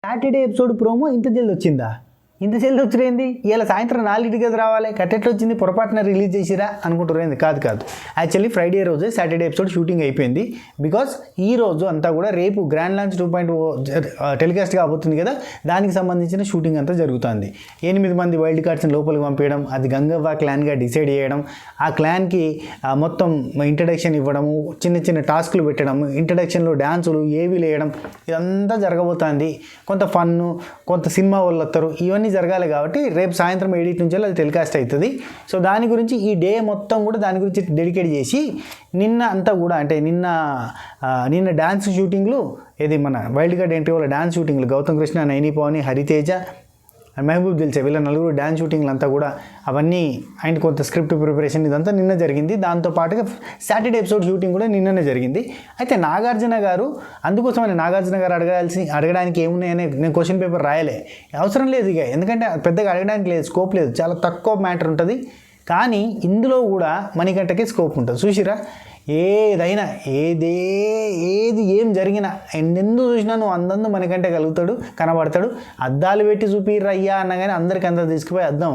Saturday episode promo ఇంత జల్ది వచ్చిందా? ఇంత జల్ది వచ్చింది? ఇలా సాయంత్రం 4కి కదా రావాలి, కట్టెట్లు వచ్చింది, పొరపాటున రిలీజ్ చేసిరా అనుకుంటున్నారు. కాదు యాక్చువల్లీ ఫ్రైడే రోజే సాటర్డే ఎపిసోడ్ షూటింగ్ అయిపోయింది. బికాస్ ఈ రోజు అంతా కూడా రేపు గ్రాండ్ లాంచ్ 2.0 టెలికాస్ట్ కాబోతుంది కదా, దానికి సంబంధించిన షూటింగ్ అంతా జరుగుతుంది. 8 మంది వైల్డ్ కార్డ్స్ని లోపలికి పంపించడం, అది గంగవ్వ క్లాన్గా డిసైడ్ చేయడం, ఆ క్లాన్కి మొత్తం ఇంట్రడక్షన్ ఇవ్వడము, చిన్న చిన్న టాస్క్లు పెట్టడం, ఇంట్రడక్షన్లో డ్యాన్సులు ఏవి లేయడం, ఇదంతా జరగబోతుంది. కొంత ఫన్ను, కొంత సినిమా వాళ్ళు వస్తారు, ఇవన్నీ జరగాలి. కాబట్టి రేపు సాయంత్రం 7 నుంచి అది టెలికాస్ట్ అవుతుంది. సో దాని గురించి ఈ డే మొత్తం కూడా దాని గురించి డెడికేట్ చేసి నిన్న అంతా కూడా అంటే నిన్న డ్యాన్స్ షూటింగ్లు, ఇది మన వైల్డ్ కార్డ్ ఎంట్రీ వాళ్ళ డ్యాన్స్ షూటింగ్లు, గౌతమ్ కృష్ణ, నైని పవని, హరితేజ, మహబూబ్ దిల్సే, వీళ్ళ నలుగురు డ్యాన్స్ షూటింగ్లు అంతా కూడా అవన్నీ అండ్ కొంత స్క్రిప్ట్ ప్రిపరేషన్ ఇదంతా నిన్న జరిగింది. దాంతోపాటుగా సాటర్డే ఎపిసోడ్ షూటింగ్ కూడా నిన్ననే జరిగింది. అయితే నాగార్జున గారు, అందుకోసమని నాగార్జున గారు అడగడానికి ఏమున్నాయని నేను క్వశ్చన్ పేపర్ రాయలే, అవసరం లేదు ఇక, ఎందుకంటే పెద్దగా అడగడానికి లేదు, స్కోప్ లేదు, చాలా తక్కువ మ్యాటర్ ఉంటుంది. కానీ ఇందులో కూడా మణికంఠకి స్కోప్ ఉంటుంది. చూసిరా, ఏదైనా ఏది ఏం జరిగినా ఎందుకు చూసినా నువ్వు అందందు మణికంఠ కనబడతాడు. అద్దాలు పెట్టి చూపిర్రయ్యా అన్న కానీ అందరికి అంతా తీసుకుపోయి అద్దం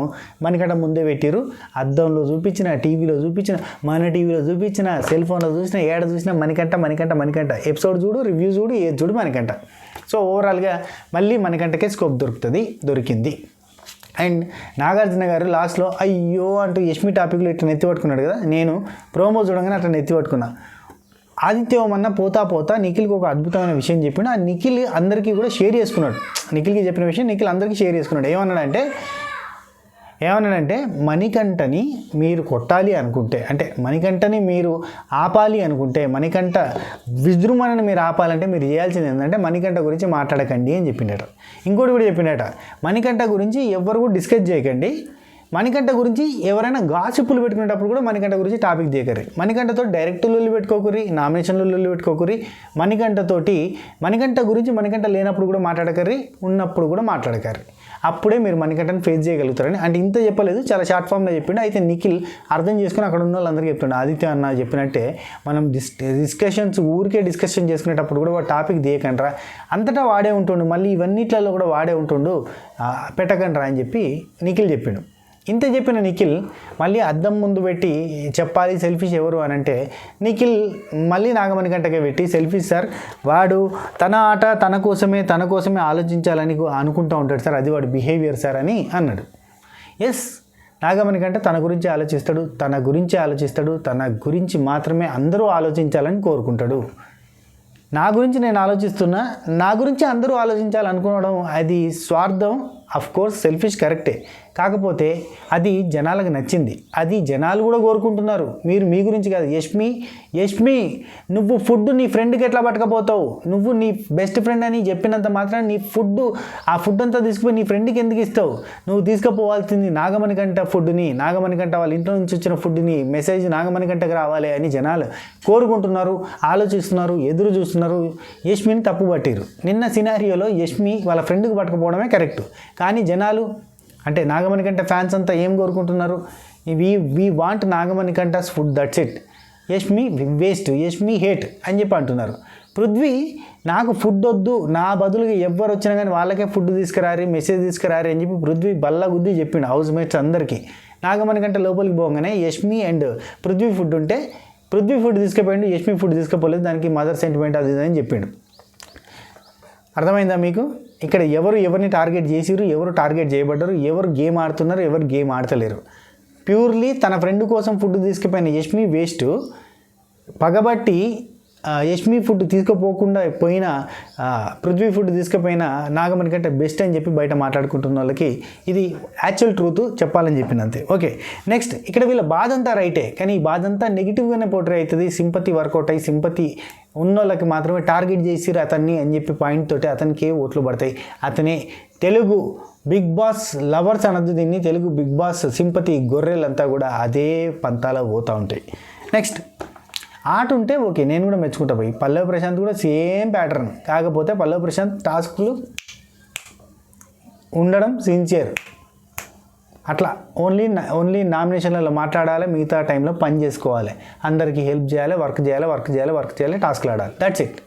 మణికంఠ ముందే పెట్టిరు. అద్దంలో చూపించిన, టీవీలో చూపించిన, మన టీవీలో చూపించిన, సెల్ ఫోన్లో చూసినా, ఏడ చూసినా మణికంఠ ఎపిసోడ్ చూడు, రివ్యూ చూడు, ఏది చూడు మణికంఠ. సో ఓవరాల్గా మళ్ళీ మణికంఠకే స్కోప్ దొరికింది. అండ్ నాగార్జున గారు లాస్ట్లో అయ్యో అంటూ యష్మి టాపిక్లో ఇట్లా నెత్తి పట్టుకున్నాడు కదా, నేను ప్రోమో చూడగానే అట్లా నెత్తి పట్టుకున్నా. ఆదిత్యమన్న పోతా నిఖిల్కి ఒక అద్భుతమైన విషయం చెప్పిన, ఆ నిఖిల్ అందరికీ కూడా షేర్ చేసుకున్నాడు. నిఖిల్కి చెప్పిన విషయం నిఖిల్ అందరికీ షేర్ చేసుకున్నాడు. ఏమన్నాడంటే మణికంఠని మీరు కొట్టాలి అనుకుంటే, అంటే మణికంఠని మీరు ఆపాలి అనుకుంటే, మణికంఠ విజృంభణని మీరు ఆపాలంటే మీరు చేయాల్సింది ఏంటంటే మణికంఠ గురించి మాట్లాడకండి అని చెప్పిండట. ఇంకోటి కూడా చెప్పిండట, మణికంఠ గురించి ఎవరు కూడా డిస్కస్ చేయకండి, మణికంఠ గురించి ఎవరైనా గాసిప్పులు పెట్టుకునేటప్పుడు కూడా మణికంఠ గురించి టాపిక్ చేయకర్రి, మణికంఠతో డైరెక్ట్ లొల్లి పెట్టుకోకరి, నామినేషన్లో లొల్లి పెట్టుకోకరి, మణికంఠ గురించి మణికంఠ లేనప్పుడు కూడా మాట్లాడకర్రి, ఉన్నప్పుడు కూడా మాట్లాడకర్రి, అప్పుడే మీరు మణికంఠని ఫేస్ చేయగలుగుతారని. అంటే ఇంత చెప్పలేదు, చాలా షార్ట్ ఫామ్లో చెప్పిండు. అయితే నిఖిల్ అర్థం చేసుకుని అక్కడ ఉన్న వాళ్ళందరికీ చెప్తుండే, ఆదిత్య అన్న చెప్పినట్టే మనం ఊరికే డిస్కషన్ చేసుకునేటప్పుడు కూడా వాడు టాపిక్ తీయకండ్రా, అంతటా వాడే ఉంటుండు, మళ్ళీ ఇవన్నిట్లలో కూడా వాడే ఉంటుండు, పెట్టకండ్రా అని చెప్పి నిఖిల్ చెప్పిండు. ఇంత చెప్పిన నిఖిల్ మళ్ళీ అద్దం ముందు పెట్టి చెప్పాలి సెల్ఫిష్ ఎవరు అని అంటే, నిఖిల్ మళ్ళీ నాగమణికంఠకే పెట్టి సెల్ఫిష్ సార్, వాడు తన ఆట తన కోసమే ఆలోచించాలని అనుకుంటూ ఉంటాడు సార్, అది వాడు బిహేవియర్ సార్ అని అన్నాడు. ఎస్, నాగమణికంఠ తన గురించి ఆలోచిస్తాడు, తన గురించి మాత్రమే అందరూ ఆలోచించాలని కోరుకుంటాడు. నా గురించి నేను ఆలోచిస్తున్నా, నా గురించి అందరూ ఆలోచించాలనుకోవడం అది స్వార్థం, కోర్స్ సెల్ఫిష్ కరెక్టే, కాకపోతే అది జనాలకు నచ్చింది, అది జనాలు కూడా కోరుకుంటున్నారు. మీరు మీ గురించి కాదు, యష్మి నువ్వు ఫుడ్ నీ ఫ్రెండ్కి ఎట్లా పట్టకపోతావు, నువ్వు నీ బెస్ట్ ఫ్రెండ్ అని చెప్పినంత మాత్రం ఆ ఫుడ్ అంతా తీసుకుపోయి నీ ఫ్రెండ్కి ఎందుకు ఇస్తావు, నువ్వు తీసుకుపోవాల్సింది నాగమణికంఠ ఫుడ్ని, నాగమణికంఠ వాళ్ళ ఇంట్లో నుంచి వచ్చిన ఫుడ్ని, మెసేజ్ నాగమణికంఠకి రావాలి అని జనాలు కోరుకుంటున్నారు, ఆలోచిస్తున్నారు, ఎదురు చూస్తున్నారు. యష్మిని తప్పు పట్టిరు. నిన్న సినారియోలో యష్మి వాళ్ళ ఫ్రెండ్కి పట్టుకుపోవడమే కరెక్ట్, కానీ జనాలు అంటే నాగమణికంఠ ఫ్యాన్స్ అంతా ఏం కోరుకుంటున్నారు, we want Nagamanikanta's food, that's it, Yashmi waste, Yashmi hate అని చెప్పి అంటున్నారు. పృథ్వీ నాకు ఫుడ్ వద్దు, నా బదులుగా ఎవ్వరు వచ్చినా కానీ వాళ్ళకే ఫుడ్ తీసుకురారి, మెసేజ్ తీసుకురారి అని చెప్పి పృథ్వీ బల్లగుద్ది చెప్పిండు హౌస్ మేట్స్ అందరికీ. నాగమణికంఠ లోపలికి పోగానే యష్మి అండ్ పృథ్వీ ఫుడ్ ఉంటే పృథ్వీ ఫుడ్ తీసుకుపోయిండు, యష్మి ఫుడ్ తీసుకుపోలేదు, దానికి మదర్ సెంటిమెంట్ అది అని చెప్పిండు. అర్థమైందా మీకు? ఇక్కడ ఎవరిని టార్గెట్ చేసిరు, ఎవరు టార్గెట్ చేయబడ్డారు, ఎవరు గేమ్ ఆడుతున్నారు, ఎవరు గేమ్ ఆడతలేరు. ప్యూర్లీ తన ఫ్రెండ్ కోసం ఫుడ్ తీసుకుపోయిన యష్మి వేస్ట్, పగబట్టి యష్మి ఫుడ్ తీసుకుపోకుండా పోయిన పృథ్వీ ఫుడ్ తీసుకుపోయిన నాగమణికంఠ బెస్ట్ అని చెప్పి బయట మాట్లాడుకుంటున్న వాళ్ళకి ఇది యాక్చువల్ ట్రూత్ చెప్పాలని చెప్పింది, అంతే. ఓకే, నెక్స్ట్ ఇక్కడ వీళ్ళ బాధ అంతా రైటే, కానీ ఈ బాధ అంతా నెగిటివ్గానే పోర్ట్రే అవుతుంది. సింపతి వర్కౌట్ అయ్యి సింపతి ఉన్నోళ్ళకి మాత్రమే టార్గెట్ చేసిరు అతన్ని అని చెప్పి పాయింట్ తోటి అతనికి ఓట్లు పడతాయి. అతనే తెలుగు బిగ్ బాస్ లవర్స్ అనద్దు దీన్ని, తెలుగు బిగ్ బాస్ సింపతి గొర్రెలంతా కూడా అదే పంతాలో పోతూ ఉంటాయి. నెక్స్ట్ ఆట ఉంటే ఓకే, నేను కూడా మెచ్చుకుంటా పోయి. పల్లవి ప్రశాంత్ కూడా సేమ్ ప్యాటర్న్, కాకపోతే పల్లవి ప్రశాంత్ టాస్క్లు ఉండడం సిన్సియర్, అట్లా ఓన్లీ నామినేషన్లలో మాట్లాడాలి, మిగతా టైంలో పని చేసుకోవాలి, అందరికీ హెల్ప్ చేయాలి, వర్క్ చేయాలి, టాస్క్లు ఆడాలి, దట్స్ ఇట్.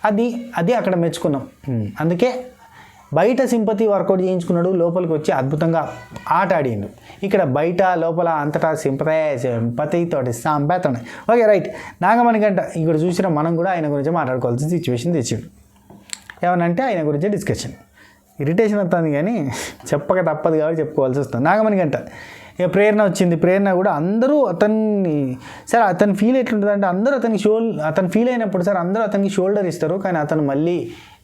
అది అక్కడ మెచ్చుకున్నాం. అందుకే బయట సింపతి వర్కౌట్ చేయించుకున్నాడు, లోపలికి వచ్చి అద్భుతంగా ఆట ఆడిండు. ఇక్కడ బయట లోపల అంతటా సింపతి తోటి సంపేత. Okay right. నాగమణికంట ఇక్కడ చూసిన మనం కూడా ఆయన గురించి మాట్లాడుకోవాల్సిన సిచ్యువేషన్ తెచ్చిండు. ఏమనంటే ఆయన గురించి డిస్కషన్. ఇరిటేషన్ వస్తుంది కానీ చెప్పక తప్పదు కాబట్టి చెప్పుకోవాల్సి వస్తుంది. నాగమణికంట ఇక ప్రేరణ వచ్చింది. ప్రేరణ కూడా అందరూ అతన్ని సార్ అతను ఫీల్ ఎట్లుంటుంది అంటే అందరూ అతను ఫీల్ అయినప్పుడు సార్ అందరూ అతనికి షోల్డర్ ఇస్తారు, కానీ అతను మళ్ళీ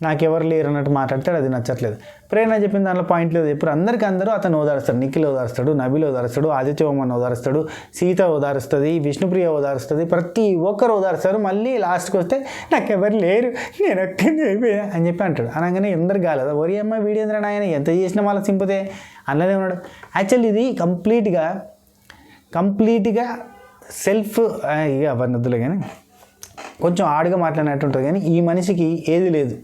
నాకెవరు లేరు అన్నట్టు మాట్లాడతాడు. అది నచ్చట్లేదు. ప్రేరణ చెప్పిన దాంట్లో పాయింట్ లేదు. ఇప్పుడు అందరూ అతను ఓదారుస్తాడు. నిఖిల్ ఓదారుస్తాడు, నబిల్ ఓదారుస్తాడు, ఆదిత్యవర్మన్ ఓదారుస్తాడు, సీత ఓదారుస్తుంది, విష్ణుప్రియ ఓదారుస్తుంది, ప్రతి ఒక్కరు ఓదారుస్తారు. మళ్ళీ లాస్ట్కి వస్తే నాకెవరు లేరు, నేను ఒక్కనే అయిపోయా అని చెప్పి అంటాడు. అనగానే అందరు కాలేదు. ఒరి అమ్మ వీడేంద్ర నాయన ఎంత చేసినా వాళ్ళ సింపతే అన్నదే ఉన్నాడు. యాక్చువల్లీ ఇది కంప్లీట్గా సెల్ఫ్ ఇక అవన్నద్దులే కానీ కొంచెం ఆడుగా మాట్లాడినట్టు ఉంటుంది. కానీ ఈ మనిషికి ఏది లేదు.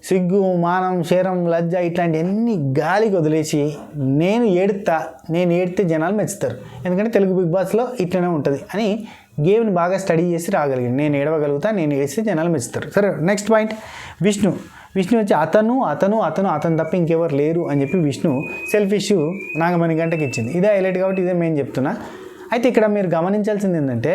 సిగ్గు, మానం, శరం, లజ్జ ఇట్లాంటి అన్ని గాలికి వదిలేసి నేను ఏడితే జనాలు మెచ్చుతారు, ఎందుకంటే తెలుగు బిగ్ బాస్లో ఇట్లనే ఉంటుంది అని గేమ్ని బాగా స్టడీ చేసి రాగలిగాను. నేను ఏడవగలుగుతా, నేను ఏడిస్తే జనాలు మెచ్చుతారు. సరే నెక్స్ట్ పాయింట్. విష్ణు వచ్చి అతను తప్ప ఇంకెవరు లేరు అని చెప్పి విష్ణు సెల్ఫిష్ నాగమణికంటకి ఇచ్చింది. ఇదే హైలైట్ కాబట్టి ఇదే మేము చెప్తున్నా. అయితే ఇక్కడ మీరు గమనించాల్సింది ఏంటంటే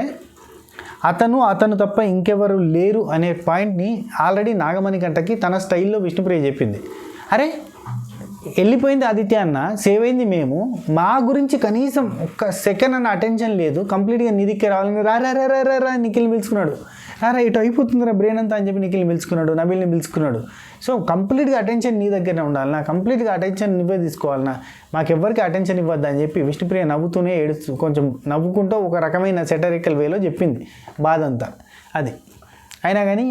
అతను తప్ప ఇంకెవరు లేరు అనే పాయింట్ని ఆల్రెడీ నాగమణికంటకి తన స్టైల్లో విష్ణుప్రియ చెప్పింది. అరే వెళ్ళిపోయింది ఆదిత్య అన్న, సేవ్ అయింది మేము, మా గురించి కనీసం ఒక్క సెకండ్ అన్న అటెన్షన్ లేదు, కంప్లీట్గా నీ దిక్కే రావాలని రా నిఖిల్ని పిలుచుకున్నాడు. ఇటు అయిపోతుందిరా బ్రెయిన్ అంతా అని చెప్పి నిఖిల్ని పిలుచుకున్నాడు, నబిల్ని పిలుచుకున్నాడు. సో కంప్లీట్గా అటెన్షన్ నీ దగ్గరనే ఉండాలన్నా, కంప్లీట్గా అటెన్షన్ నువ్వే తీసుకోవాలన్నా, మాకెవ్వరికి అటెన్షన్ ఇవ్వద్దు అని చెప్పి విష్ణుప్రియ నవ్వుతూనే కొంచెం నవ్వుకుంటూ ఒక రకమైన సెటరికల్ వేలో చెప్పింది బాధ అంతా. అది అయినా కానీ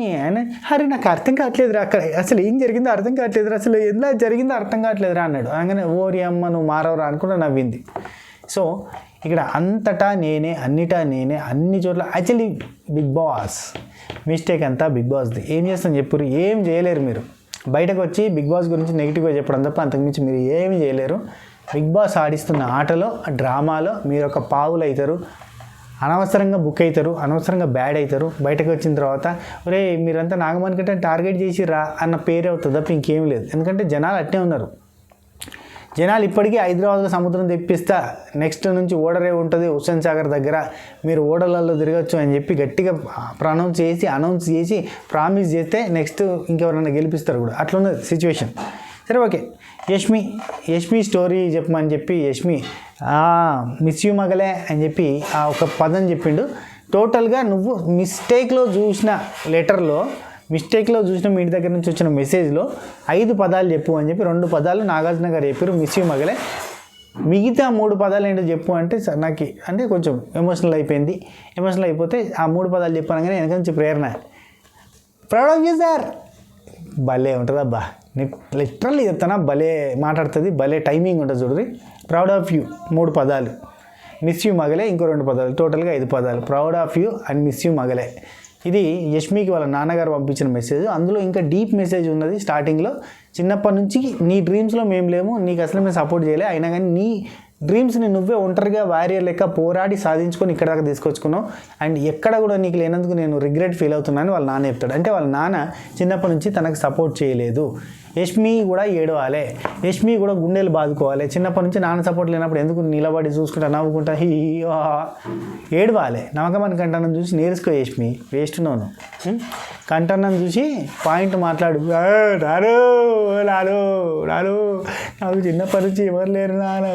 అరే నాకు అర్థం కావట్లేదురా, అక్కడ అసలు ఏం జరిగిందో అర్థం కావట్లేదురా, అసలు ఎలా జరిగిందో అర్థం కావట్లేదురా అన్నాడు. అనగానే ఓరి అమ్మ నువ్వు మారవరా అనుకుంటూ నవ్వింది. సో ఇక్కడ అంతటా నేనే, అన్నిటా నేనే, అన్ని చోట్ల. యాక్చువల్లీ బిగ్ బాస్ మిస్టేక్ అంతా బిగ్ బాస్ది. ఏం చేస్తాను చెప్పురు, ఏం చేయలేరు మీరు. బయటకు వచ్చి బిగ్ బాస్ గురించి నెగిటివ్గా చెప్పడం తప్ప అంతకుమించి మీరు ఏమి చేయలేరు. బిగ్ బాస్ ఆడిస్తున్న ఆటలో, డ్రామాలో మీరు ఒక పావులు అవుతారు, అనవసరంగా బుక్ అవుతారు, అనవసరంగా బ్యాడ్ అవుతారు. బయటకు వచ్చిన తర్వాత ఒరే మీరంతా నాగమణికంటే టార్గెట్ చేసి రా అన్న పేరు అవుతుంది తప్ప ఇంకేం లేదు. ఎందుకంటే జనాలు అట్నే ఉన్నారు. జనాలు ఇప్పటికీ హైదరాబాద్లో సముద్రం తెప్పిస్తా, నెక్స్ట్ నుంచి ఓడరే ఉంటుంది హుస్సేన్ సాగర్ దగ్గర, మీరు ఓడలలో తిరగచ్చు అని చెప్పి గట్టిగా అనౌన్స్ చేసి ప్రామిస్ చేస్తే నెక్స్ట్ ఇంకెవరైనా గెలిపిస్తారు కూడా. అట్లున్నది సిచ్యువేషన్. సరే ఓకే. యష్మి స్టోరీ చెప్పమని చెప్పి యష్మి మిస్ యూ మగలే అని చెప్పి ఆ ఒక పదం చెప్పిండు. టోటల్గా నువ్వు మిస్టేక్లో చూసిన లెటర్లో, మిస్టేక్లో చూసిన మీ దగ్గర నుంచి వచ్చిన మెసేజ్లో 5 పదాలు చెప్పు అని చెప్పి 2 పదాలు నాగార్జున గారు చెప్పారు, మిస్ యూ మగలే. మిగతా 3 పదాలు ఏంటో చెప్పు అంటే నాకు అంటే కొంచెం ఎమోషనల్ అయిపోయింది. ఎమోషనల్ అయిపోతే ఆ 3 పదాలు చెప్పాను కానీ వెనక నుంచి ప్రేరణ ప్రౌడ్ ఆఫ్ యూ సార్ భలే ఉంటుంది అబ్బా. నీకు లిటరల్లీ చెప్తానా, భలే మాట్లాడుతుంది, భలే టైమింగ్ ఉంటుంది చూడండి. ప్రౌడ్ ఆఫ్ యూ 3 పదాలు, మిస్ యూ మగలే ఇంకో 2 పదాలు, టోటల్గా 5 పదాలు. Proud of you and miss you మగలే. ఇది యష్మికి వాళ్ళ నాన్నగారు పంపించిన మెసేజ్. అందులో ఇంకా డీప్ మెసేజ్ ఉన్నది. స్టార్టింగ్లో చిన్నప్పటి నుంచి నీ డ్రీమ్స్లో మేము లేము, నీకు అసలు మేము సపోర్ట్ చేయలే, అయినా కానీ నీ డ్రీమ్స్ని నువ్వే ఒంటరిగా వారియర్ లెక్క పోరాడి సాధించుకొని ఇక్కడ దాకా తీసుకొచ్చుకున్నావు, అండ్ ఎక్కడ కూడా నీకు లేనందుకు నేను రిగ్రెట్ ఫీల్ అవుతున్నాను వాళ్ళ నాన్న చెప్తాడు. అంటే వాళ్ళ నాన్న చిన్నప్పటి నుంచి తనకు సపోర్ట్ చేయలేదు. యష్మి కూడా ఏడవాలి, యష్మి కూడా గుండెలు బాదుకోవాలి. చిన్నప్పటి నుంచి నాన్న సపోర్ట్ లేనప్పుడు ఎందుకు నిలబడి చూసుకుంటా నవ్వుకుంటా ఏడవాలి. నమ్మకమని కంటన్నం చూసి నేర్చుకో యష్మి, వేస్ట్ నోను. కంటన్నం చూసి పాయింట్ మాట్లాడు. రాను రాను రాను నాకు చిన్నప్పటి నుంచి ఎవరు లేరు నాను,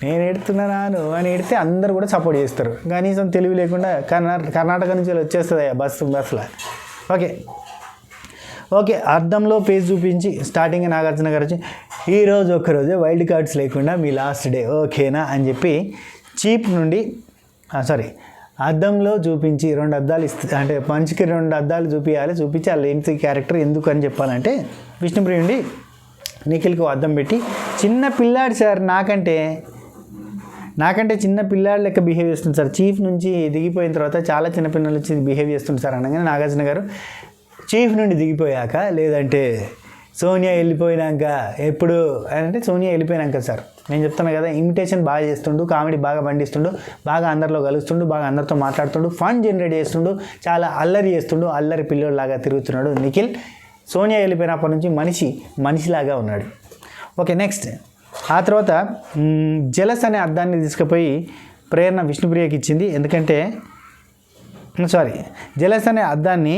నేను ఎడుతున్నా నాను అని ఎడితే అందరు కూడా సపోర్ట్ చేస్తారు. కనీసం తెలివి లేకుండా కర్ణాటక నుంచి వచ్చేస్తుంది బస్సులో. ఓకే అర్థంలో పేజ్ చూపించి స్టార్టింగ్ నాగార్జున గారు వచ్చి ఈరోజు ఒక్కరోజే వైల్డ్ కార్డ్స్ లేకుండా మీ లాస్ట్ డే ఓకేనా అని చెప్పి చీప్ నుండి అద్దంలో చూపించి 2 అద్దాలు అంటే పంచ్కి 2 అద్దాలు చూపించి ఆ లెన్స్ క్యారెక్టర్ ఎందుకు అని చెప్పాలంటే విష్ణుప్రియ నుండి నిఖిల్కి అద్దం పెట్టి చిన్న పిల్లాడు సార్, నాకంటే చిన్న పిల్లాడు లెక్క బిహేవ్ చేస్తుంది సార్, చీఫ్ నుంచి దిగిపోయిన తర్వాత చాలా చిన్న పిల్లల నుంచి బిహేవ్ చేస్తుంది సార్ అనగానే నాగార్జున గారు చీఫ్ నుండి దిగిపోయాక లేదంటే సోనియా వెళ్ళిపోయినాక ఎప్పుడు అంటే సోనియా వెళ్ళిపోయినాక సార్ నేను చెప్తాను కదా, ఇమిటేషన్ బాగా చేస్తుండు, కామెడీ బాగా పండిస్తుండు, బాగా అందరిలో కలుస్తుండు, బాగా అందరితో మాట్లాడుతుండు, ఫన్ జనరేట్ చేస్తుండు, చాలా అల్లరి చేస్తుండు, అల్లరి పిల్లోడిలాగా తిరుగుతున్నాడు నిఖిల్. సోనియా వెళ్ళిపోయినప్పటి నుంచి మనిషిలాగా ఉన్నాడు. ఓకే, నెక్స్ట్ ఆ తర్వాత జెలస్ అనే అద్దాన్ని తీసుకుపోయి ప్రేరణ విష్ణుప్రియకి ఇచ్చింది. ఎందుకంటే జెలస్ అనే అద్దాన్ని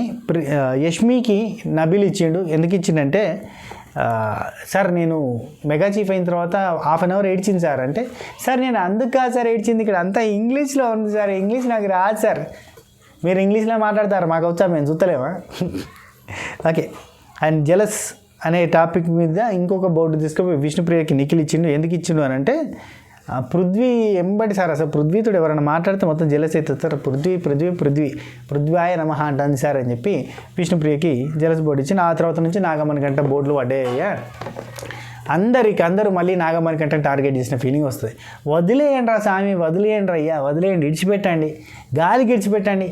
యష్మికి నబీల్ ఇచ్చిండు. ఎందుకు ఇచ్చిండంటే సార్ నేను మెగా చీఫ్ అయిన తర్వాత హాఫ్ అన్ అవర్ ఏడ్చింది సార్ అంటే, సార్ నేను అందుకు కాదు సార్ ఏడ్చింది, ఇక్కడ అంతా ఇంగ్లీష్లో ఉంది సార్, ఇంగ్లీష్ నాకు రాదు సార్, మీరు ఇంగ్లీష్లో మాట్లాడతారు, మాకు వచ్చా మేము చూస్తలేమా. ఓకే, అండ్ జెలస్ అనే టాపిక్ మీద ఇంకొక బోర్డు తీసుకొని విష్ణుప్రియకి నిఖిల్ ఇచ్చిండు. ఎందుకు ఇచ్చిండు అని అంటే పృథ్వీ ఎంబడి సార్, అసలు పృథ్వీతుడు ఎవరైనా మాట్లాడితే మొత్తం జెలస్ అవుతుంది సార్, పృథ్వాయ నమః అంటుంది సార్ అని చెప్పి విష్ణుప్రియకి జెలస్ బోర్డు ఇచ్చింది. ఆ తర్వాత నుంచి నాగమణి కంట బోర్డులు పడ్డాయ్యా. అందరూ మళ్ళీ నాగమణి కంట టార్గెట్ చేసిన ఫీలింగ్ వస్తుంది. వదిలేయండి రా స్వామి, వదిలేయండి అయ్యా, వదిలేయండి, ఇడిచిపెట్టండి, గాలికి ఇడిచిపెట్టండి,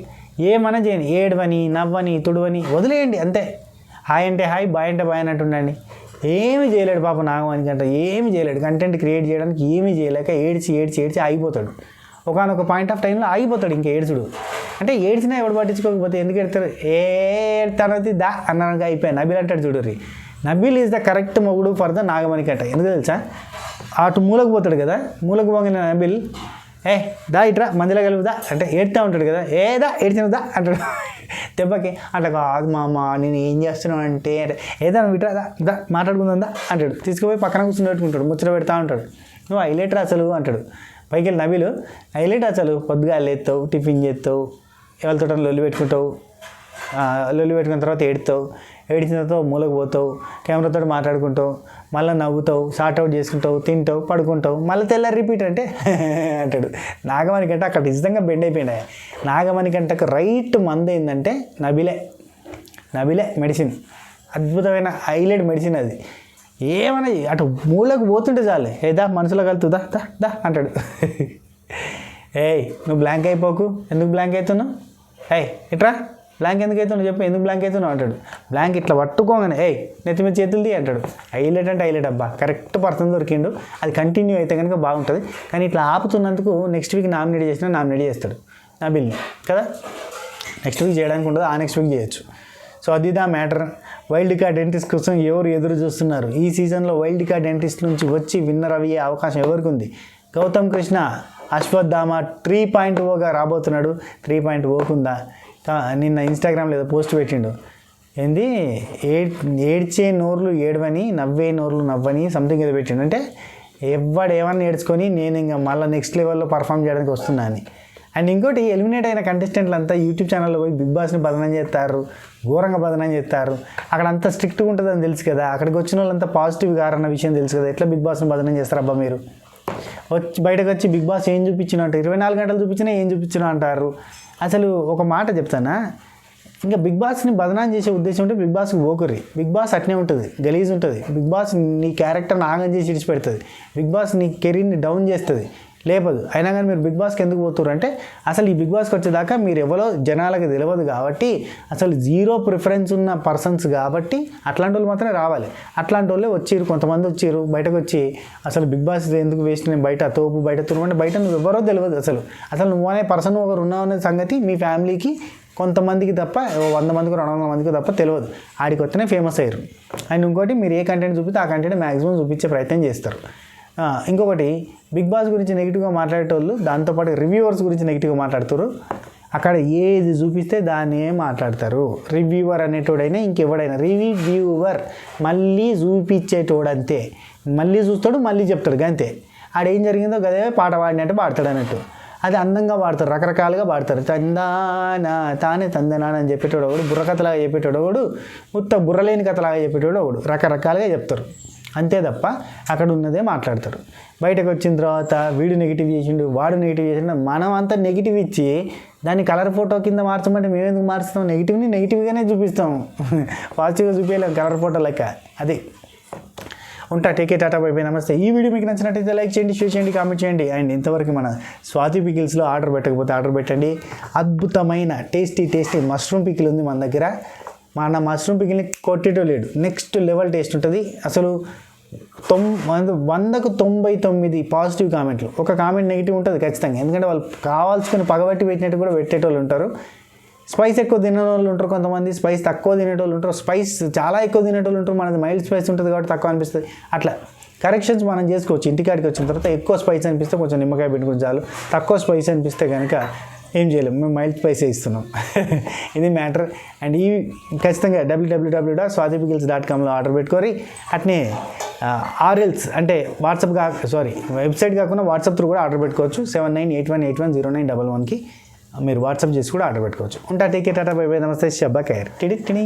ఏమన్నా చేయండి, ఏడవని నవ్వని తుడవని వదిలేయండి అంతే. హాయ్ అంటే హాయ్, బాయ్ అంటే బాయ్ అని అంటుండండి. ఏమి చేయలేడు పాప నాగమణి కంట, ఏమి చేయలేడు, కంటెంట్ క్రియేట్ చేయడానికి ఏమీ చేయలేక ఏడ్చి ఆగిపోతాడు. ఒకనొక పాయింట్ ఆఫ్ టైంలో ఆగిపోతాడు ఇంకా ఏడ్చుడు. అంటే ఏడ్చినా ఎవడు పట్టించుకోకపోతే ఎందుకు ఎడతారు, ఏడతానది దా అన్నాక అయిపోయాయి. నబీల్ అంటాడు చూడరి, నబీల్ ఈజ్ ద కరెక్ట్ మొగుడు ఫర్ ద నాగమణి కంట. ఎందుకు తెలుసా, అటు మూలకు పోతాడు కదా, మూలకు పోగిన నబీల్ దా ఇట్రా మందిలో కలుపుదా అంటే ఏడుతూ ఉంటాడు కదా, ఏడ్చినదా అంటాడు దెబ్బకి. అట్లా కాదు మామ, నేను ఏం చేస్తున్నావు అంటే ఏదైనా విట్రా దా మాట్లాడుకుందా అంటాడు. తీసుకుపోయి పక్కన కూర్చుని పెట్టుకుంటాడు, ముచ్చట పెడతా ఉంటాడు. నువ్వు హైలైటర్ అసలు అంటాడు. పైకి వెళ్ళి నబీలు, హైలైట్ అసలు పొద్దుగా లేస్తావు, టిఫిన్ చేస్తావు, ఎవరితో లొల్లి పెట్టుకుంటావు, లొల్లి పెట్టుకున్న తర్వాత ఏడిచిన తర్వాత మూలకు పోతావు, కెమెరాతో మాట్లాడుకుంటావు, మళ్ళీ నవ్వుతావు, షార్ట్అవుట్ చేసుకుంటావు, తింటావు, పడుకుంటావు, మళ్ళీ తెల్లారి రిపీట్ అంటే అంటాడు. నాగమణి కంటే అక్కడ నిజంగా బెండ్ అయిపోయినాయి. నాగమణి కంటకు రైట్ మందు ఏంటంటే నబిలే మెడిసిన్, అద్భుతమైన హైలైట్ మెడిసిన్ అది. ఏమన్నా అటు మూలకు పోతుంటే చాలే, ఏదా మనసులో కలుతుందా దా దా అంటాడు. నువ్వు బ్లాంక్ అయిపోకు, ఎందుకు బ్లాంక్ అవుతున్నావు, ఇట్రా బ్లాంక్ ఎందుకు అవుతున్నావు చెప్పు, ఎందుకు బ్లాంక్ అవుతున్నావు అంటాడు. బ్లాంక్ ఇట్లా పట్టుకోగానే నెత్తి మీద చేతులు తీ అంటాడు. హైలైట్ అంటే హైలైట్ అబ్బా, కరెక్ట్ పర్సన్ దొరికిండు. అది కంటిన్యూ అయితే కనుక బాగుంటుంది. కానీ ఇట్లా ఆపుతున్నందుకు నెక్స్ట్ వీక్ నామినేట్ చేస్తాడు నబీల్ని కదా. నెక్స్ట్ వీక్ చేయడానికి ఉండదు, ఆ నెక్స్ట్ వీక్ చేయొచ్చు. సో అది దా మ్యాటర్. వైల్డ్ కార్డ్ ఎంట్రీస్ కోసం ఎవరు ఎదురు చూస్తున్నారు? ఈ సీజన్లో వైల్డ్ కార్డ్ ఎంట్రీస్ నుంచి వచ్చి విన్నర్ అయ్యే అవకాశం ఎవరికి ఉంది? గౌతమ్ కృష్ణ అశ్వత్థామ 3.0గా రాబోతున్నాడు. 3.0కుందా? నిన్న ఇన్స్టాగ్రామ్లో ఏదో పోస్ట్ పెట్టిండు, ఏంది ఏడ్చే నోర్లు ఏడవని, నవ్వే నోర్లు నవ్వని, సంథింగ్ ఏదో పెట్టిండు. అంటే ఎవడేమన్నా నేర్చుకొని నేను ఇంకా మళ్ళీ నెక్స్ట్ లెవెల్లో పర్ఫామ్ చేయడానికి వస్తున్నా అని. అండ్ ఇంకోటి, ఎలిమినేట్ అయిన కంటెస్టెంట్లు అంతా యూట్యూబ్ ఛానల్లో పోయి బిగ్ బాస్ని బదనం చేస్తారు, ఘోరంగా బదనం చేస్తారు. అక్కడ అంతా స్ట్రిక్ట్గా ఉంటుందని తెలుసు కదా, అక్కడికి వచ్చిన వాళ్ళంతా పాజిటివ్ కారన్న విషయం తెలుసు కదా, ఎట్లా బిగ్ బాస్ని బదనం చేస్తారు అబ్బా మీరు? బయటకు వచ్చి బిగ్ బాస్ ఏం చూపించినా అంటారు, 24 గంటలు చూపించినా ఏం చూపించినా అంటారు. అసలు ఒక మాట చెప్తానా, ఇంకా బిగ్ బాస్ని బదనాం చేసే ఉద్దేశం ఉంటే బిగ్ బాస్కి పోకుర్రి. బిగ్ బాస్ అట్నే ఉంటుంది, గలీజ్ ఉంటుంది. బిగ్ బాస్ నీ క్యారెక్టర్ని ఆగం చేసి ఇడిచిపెడుతుంది. బిగ్ బాస్ నీ కెరీర్ని డౌన్ చేస్తుంది, లేపదు. అయినా కానీ మీరు బిగ్ బాస్కి ఎందుకు పోతున్నారు అంటే, అసలు ఈ బిగ్ బాస్కి వచ్చేదాకా మీరు ఎవరో జనాలకు తెలియదు కాబట్టి, అసలు జీరో ప్రిఫరెన్స్ ఉన్న పర్సన్స్ కాబట్టి అట్లాంటి వాళ్ళు మాత్రమే రావాలి. అట్లాంటి వాళ్ళే వచ్చిర్రు, కొంతమంది వచ్చిర్రు బయటకు వచ్చి, అసలు బిగ్ బాస్ ఎందుకు వేస్ట్, నేను బయట తోపు బయట తురుమంటే బయట నువ్వు ఎవరో తెలియదు. అసలు నువ్వు అనే పర్సన్ ఒకరు ఉన్నావు అనే సంగతి మీ ఫ్యామిలీకి కొంతమందికి తప్ప, 100 మందికి 200 మందికి తప్ప తెలియదు. ఆడికి వస్తేనే ఫేమస్ అయ్యారు. అండ్ ఇంకోటి, మీరు ఏ కంటెంట్ చూపితే ఆ కంటెంట్ మ్యాక్సిమం చూపించే ప్రయత్నం చేస్తారు. ఇంకొకటి, బిగ్ బాస్ గురించి నెగిటివ్గా మాట్లాడేటోళ్ళు దాంతోపాటు రివ్యూవర్స్ గురించి నెగిటివ్గా మాట్లాడుతారు. అక్కడ ఏది చూపిస్తే దాన్నే మాట్లాడతారు. రివ్యూవర్ అనేటోడైనా ఇంకెవడైనా రివ్యూవర్, మళ్ళీ చూపించేటోడంతే, మళ్ళీ చూస్తాడు మళ్ళీ చెప్తాడు అంతే. ఆడేం జరిగిందో గదే పాట పాడినట్టు పాడతాడు అన్నట్టు. అది అందంగా పాడతారు, రకరకాలుగా పాడతారు. తానే తందనా అని చెప్పేటోడు ఒకడు, బుర్రకథలాగా చెప్పేటోడు ఒకడు, బుర్రలేని కథలాగా చెప్పేటోడు ఒకడు, రకరకాలుగా చెప్తారు అంతే తప్ప అక్కడ ఉన్నదే మాట్లాడతారు. బయటకు వచ్చిన తర్వాత వీడు నెగిటివ్ చేసిండు, వాడు నెగిటివ్ చేసిండు, మనం అంతా నెగిటివ్ ఇచ్చి దాన్ని కలర్ ఫోటో కింద మార్చమంటే మేము ఎందుకు మార్చుతాం? నెగిటివ్ని నెగిటివ్గానే చూపిస్తాం, పాజిటివ్గా చూపించలేము కలర్ ఫోటో లెక్క. అది ఉంటా. టేకే టాటా బై బై, నమస్తే. ఈ వీడియో మీకు నచ్చినట్టయితే లైక్ చేయండి, షేర్ చేయండి, కామెంట్ చేయండి. అండ్ ఇంతవరకు మన స్వాతి పికిల్స్లో ఆర్డర్ పెట్టకపోతే ఆర్డర్ పెట్టండి. అద్భుతమైన టేస్టీ మష్రూమ్ పికిల్ ఉంది మన దగ్గర. మన మష్రూమ్ పికిల్ని కొట్టేటో లేడు, నెక్స్ట్ లెవెల్ టేస్ట్ ఉంటుంది. అసలు 100కు 99 పాజిటివ్ కామెంట్లు, ఒక కామెంట్ నెగిటివ్ ఉంటుంది ఖచ్చితంగా. ఎందుకంటే వాళ్ళు కావాల్సుకొని పగబట్టి పెట్టినట్టు కూడా పెట్టేటోళ్ళు ఉంటారు. స్పైస్ ఎక్కువ తినే వాళ్ళు ఉంటారు, కొంతమంది స్పైస్ తక్కువ తినేటోళ్ళు ఉంటారు, స్పైస్ చాలా ఎక్కువ తినేటోళ్ళు ఉంటారు, మనది మైల్డ్ స్పైస్ ఉంటుంది కాబట్టి తక్కువ అనిపిస్తుంది. అట్లా కరెక్షన్స్ మనం చేసుకోవచ్చు. ఇంటికాడికి వచ్చిన తర్వాత ఎక్కువ స్పైస్ అనిపిస్తే కొంచెం నిమ్మకాయ పెట్టుకుని చాలు, తక్కువ స్పైస్ అనిపిస్తే కనుక ఏం చేయలేము, మేము మైల్డ్ స్పైసే ఇస్తున్నాం. ఇది మ్యాటర్. అండ్ ఈ ఖచ్చితంగా www.swathipikils.comలో ఆర్డర్ పెట్టుకోరి. అట్నే ఆర్ఎల్స్ అంటే వెబ్సైట్ కాకుండా వాట్సాప్ త్రూ కూడా ఆర్డర్ పెట్టుకోవచ్చు. 7981810911కి మీరు వాట్సాప్ చేసి కూడా ఆర్డర్ పెట్టుకోవచ్చు. ఉంటా, take care, Tata, by by, నమస్తే, శబ్బా ఖైర్. టిడి.